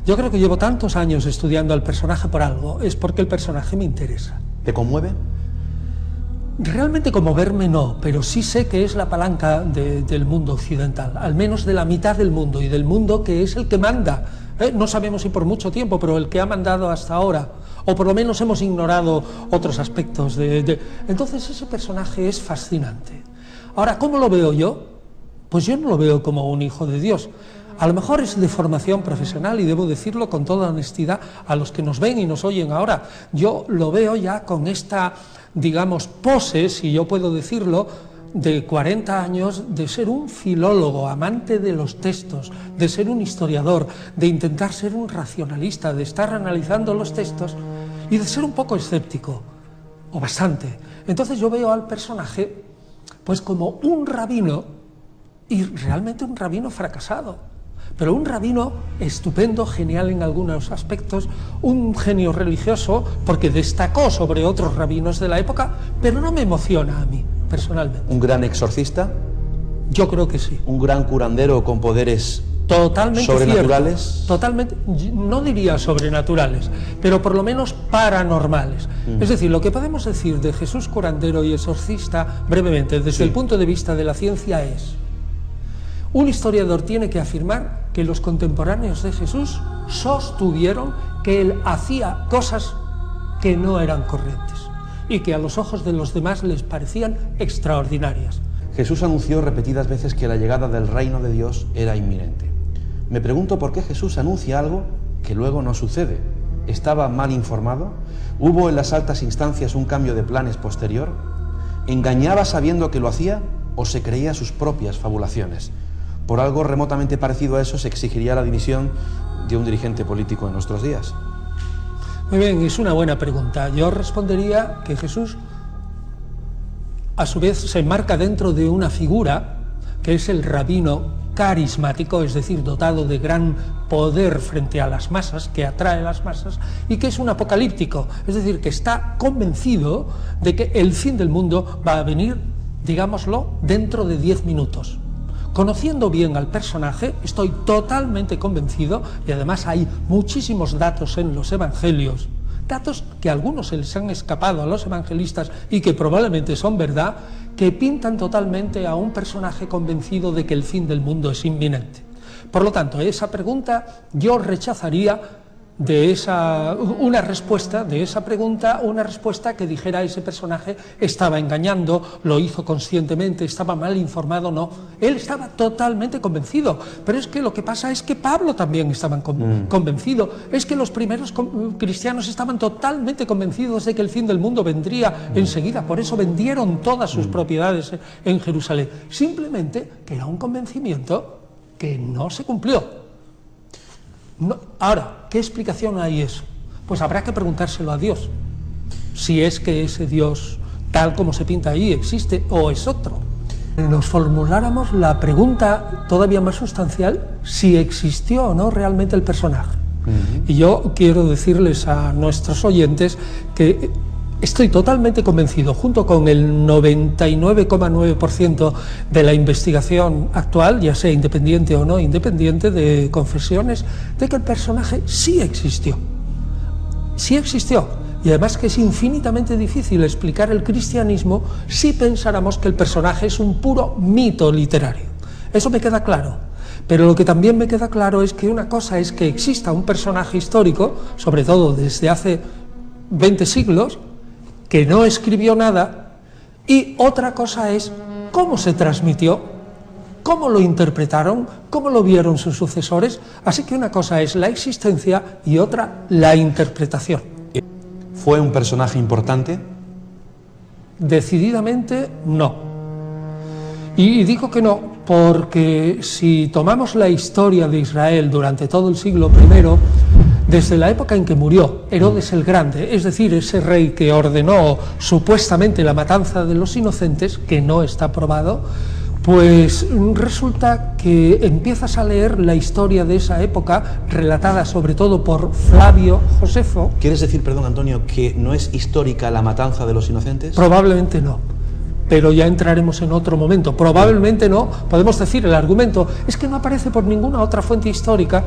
Yo creo que llevo tantos años estudiando al personaje por algo, es porque el personaje me interesa. ¿Te conmueve? Realmente conmoverme no, pero sí sé que es la palanca del mundo occidental, al menos de la mitad del mundo, y del mundo que es el que manda. No sabemos si por mucho tiempo, pero el que ha mandado hasta ahora, o por lo menos hemos ignorado otros aspectos Entonces ese personaje es fascinante. Ahora, ¿cómo lo veo yo? Pues yo no lo veo como un hijo de Dios. A lo mejor es de formación profesional, y debo decirlo con toda honestidad a los que nos ven y nos oyen ahora. Yo lo veo ya con esta, digamos, pose, si yo puedo decirlo, de 40 años, de ser un filólogo, amante de los textos, de ser un historiador, de intentar ser un racionalista, de estar analizando los textos y de ser un poco escéptico, o bastante. Entonces yo veo al personaje pues como un rabino, y realmente un rabino fracasado. Pero un rabino estupendo, genial en algunos aspectos, un genio religioso, porque destacó sobre otros rabinos de la época, pero no me emociona a mí, personalmente. ¿Un gran exorcista? Yo creo que sí. ¿Un gran curandero con poderes totalmente sobrenaturales? Cierto, totalmente, no diría sobrenaturales, pero por lo menos paranormales. Es decir, lo que podemos decir de Jesús curandero y exorcista, brevemente, desde el punto de vista de la ciencia es: un historiador tiene que afirmar que los contemporáneos de Jesús sostuvieron que él hacía cosas que no eran corrientes y que a los ojos de los demás les parecían extraordinarias. Jesús anunció repetidas veces que la llegada del reino de Dios era inminente. Me pregunto por qué Jesús anuncia algo que luego no sucede. ¿Estaba mal informado? ¿Hubo en las altas instancias un cambio de planes posterior? ¿Engañaba sabiendo que lo hacía o se creía sus propias fabulaciones? Por algo remotamente parecido a eso se exigiría la dimisión de un dirigente político en nuestros días. Muy bien, es una buena pregunta. Yo respondería que Jesús, a su vez, se enmarca dentro de una figura que es el rabino carismático, es decir, dotado de gran poder frente a las masas, que atrae a las masas, y que es un apocalíptico, es decir, que está convencido de que el fin del mundo va a venir, digámoslo, dentro de 10 minutos. Conociendo bien al personaje, estoy totalmente convencido, y además hay muchísimos datos en los evangelios, datos que a algunos se les han escapado a los evangelistas y que probablemente son verdad, que pintan totalmente a un personaje convencido de que el fin del mundo es inminente. Por lo tanto, esa pregunta yo rechazaría una respuesta que dijera ese personaje estaba engañando, lo hizo conscientemente, estaba mal informado. No, él estaba totalmente convencido. Pero es que lo que pasa es que Pablo también estaba convencido, es que los primeros cristianos estaban totalmente convencidos de que el fin del mundo vendría enseguida, por eso vendieron todas sus propiedades en Jerusalén, simplemente que era un convencimiento que no se cumplió. No. Ahora, ¿qué explicación hay eso? Pues habrá que preguntárselo a Dios, si es que ese Dios, tal como se pinta ahí, existe o es otro. Nos formuláramos la pregunta todavía más sustancial, si existió o no realmente el personaje. Y yo quiero decirles a nuestros oyentes que estoy totalmente convencido, junto con el 99,9% de la investigación actual, ya sea independiente o no independiente, de confesiones, de que el personaje sí existió. Sí existió. Y además que es infinitamente difícil explicar el cristianismo si pensáramos que el personaje es un puro mito literario. Eso me queda claro. Pero lo que también me queda claro es que una cosa es que exista un personaje histórico, sobre todo desde hace 20 siglos, que no escribió nada, y otra cosa es cómo se transmitió, cómo lo interpretaron, cómo lo vieron sus sucesores. Así que una cosa es la existencia y otra la interpretación. ¿Fue un personaje importante? Decididamente no. Y digo que no porque si tomamos la historia de Israel durante todo el siglo I, desde la época en que murió Herodes el Grande, es decir, ese rey que ordenó supuestamente la matanza de los inocentes, que no está probado, pues resulta que empiezas a leer la historia de esa época, relatada sobre todo por Flavio Josefo. ¿Quieres decir, perdón Antonio, que no es histórica la matanza de los inocentes? Probablemente no, pero ya entraremos en otro momento. Probablemente no, podemos decir, el argumento es que no aparece por ninguna otra fuente histórica.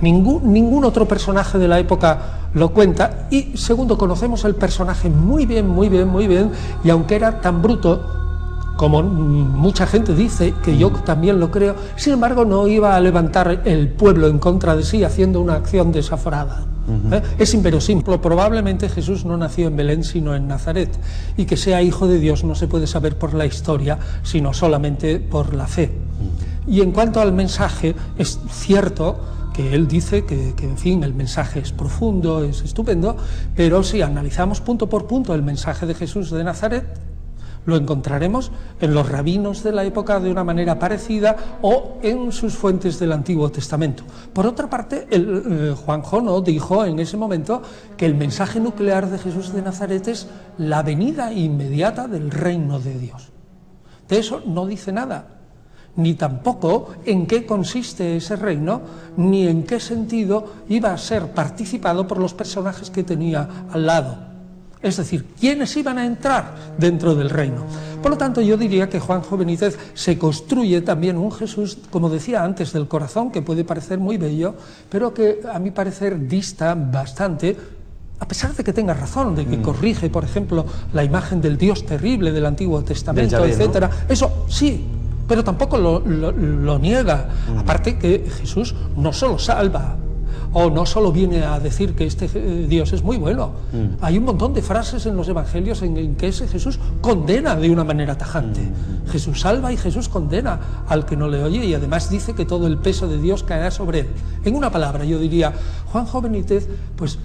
Ningún otro personaje de la época lo cuenta. Y segundo, conocemos el personaje muy bien, y aunque era tan bruto, como mucha gente dice, que yo también lo creo, sin embargo no iba a levantar el pueblo en contra de sí haciendo una acción desaforada. Es inverosímil. Probablemente Jesús no nació en Belén sino en Nazaret, y que sea hijo de Dios no se puede saber por la historia sino solamente por la fe. Y en cuanto al mensaje, es cierto que él dice que en fin, el mensaje es profundo, es estupendo, pero si analizamos punto por punto el mensaje de Jesús de Nazaret, lo encontraremos en los rabinos de la época de una manera parecida o en sus fuentes del Antiguo Testamento. Por otra parte, Juanjo no dijo en ese momento que el mensaje nuclear de Jesús de Nazaret es la venida inmediata del reino de Dios. De eso no dice nada, ni tampoco en qué consiste ese reino, ni en qué sentido iba a ser participado por los personajes que tenía al lado. Es decir, ¿quiénes iban a entrar dentro del reino? Por lo tanto, yo diría que Juanjo Benítez se construye también un Jesús, como decía antes, del corazón, que puede parecer muy bello, pero que a mi parecer dista bastante, a pesar de que tenga razón, de que corrige, por ejemplo, la imagen del Dios terrible del Antiguo Testamento, Yahvé, etcétera. ¿No? Eso sí, pero tampoco lo niega. Aparte que Jesús no solo salva, o no solo viene a decir que este Dios es muy bueno. Hay un montón de frases en los evangelios en que ese Jesús condena de una manera tajante. Jesús salva y Jesús condena al que no le oye, y además dice que todo el peso de Dios caerá sobre él. En una palabra, yo diría, Juanjo Benítez, pues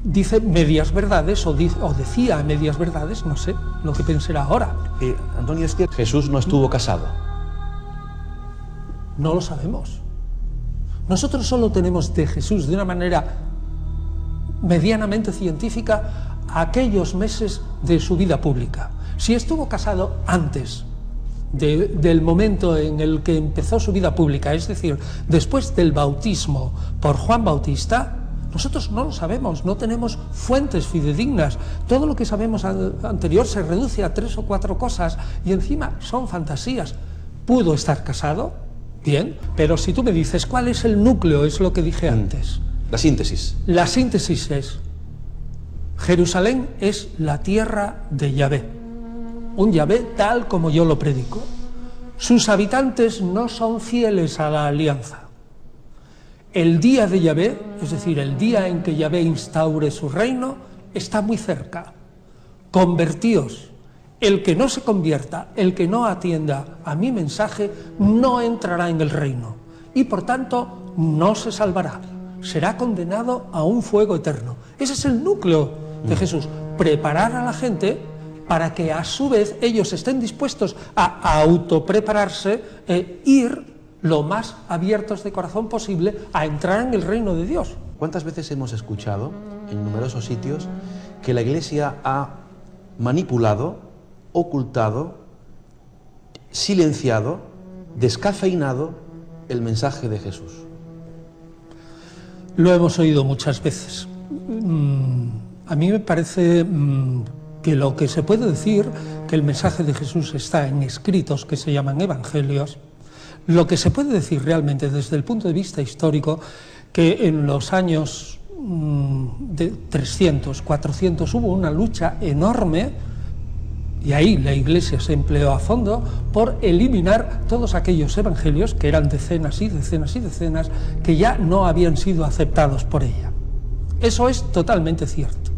dice medias verdades, o decía medias verdades, no sé lo que pensará ahora. Antonio, es que Jesús no estuvo casado. No lo sabemos. Nosotros solo tenemos de Jesús, de una manera medianamente científica, aquellos meses de su vida pública. Si estuvo casado antes del momento en el que empezó su vida pública, es decir, después del bautismo por Juan Bautista, nosotros no lo sabemos, no tenemos fuentes fidedignas. Todo lo que sabemos anterior se reduce a 3 o 4 cosas, y encima son fantasías. ¿Pudo estar casado? Bien, pero si tú me dices cuál es el núcleo, es lo que dije antes. La síntesis. La síntesis es: Jerusalén es la tierra de Yahvé, un Yahvé tal como yo lo predico. Sus habitantes no son fieles a la alianza. El día de Yahvé, es decir, el día en que Yahvé instaure su reino, está muy cerca. Convertíos. El que no se convierta, el que no atienda a mi mensaje, no entrará en el reino, y por tanto no se salvará. Será condenado a un fuego eterno. Ese es el núcleo de Jesús: preparar a la gente para que a su vez ellos estén dispuestos a autoprepararse e ir lo más abiertos de corazón posible a entrar en el reino de Dios. ¿Cuántas veces hemos escuchado en numerosos sitios que la Iglesia ha manipulado, ocultado, silenciado, descafeinado el mensaje de Jesús? Lo hemos oído muchas veces. A mí me parece que lo que se puede decir, que el mensaje de Jesús está en escritos que se llaman evangelios, lo que se puede decir realmente desde el punto de vista histórico, que en los años de 300, 400 hubo una lucha enorme. Y ahí la Iglesia se empleó a fondo por eliminar todos aquellos evangelios, que eran decenas y decenas y decenas, que ya no habían sido aceptados por ella. Eso es totalmente cierto.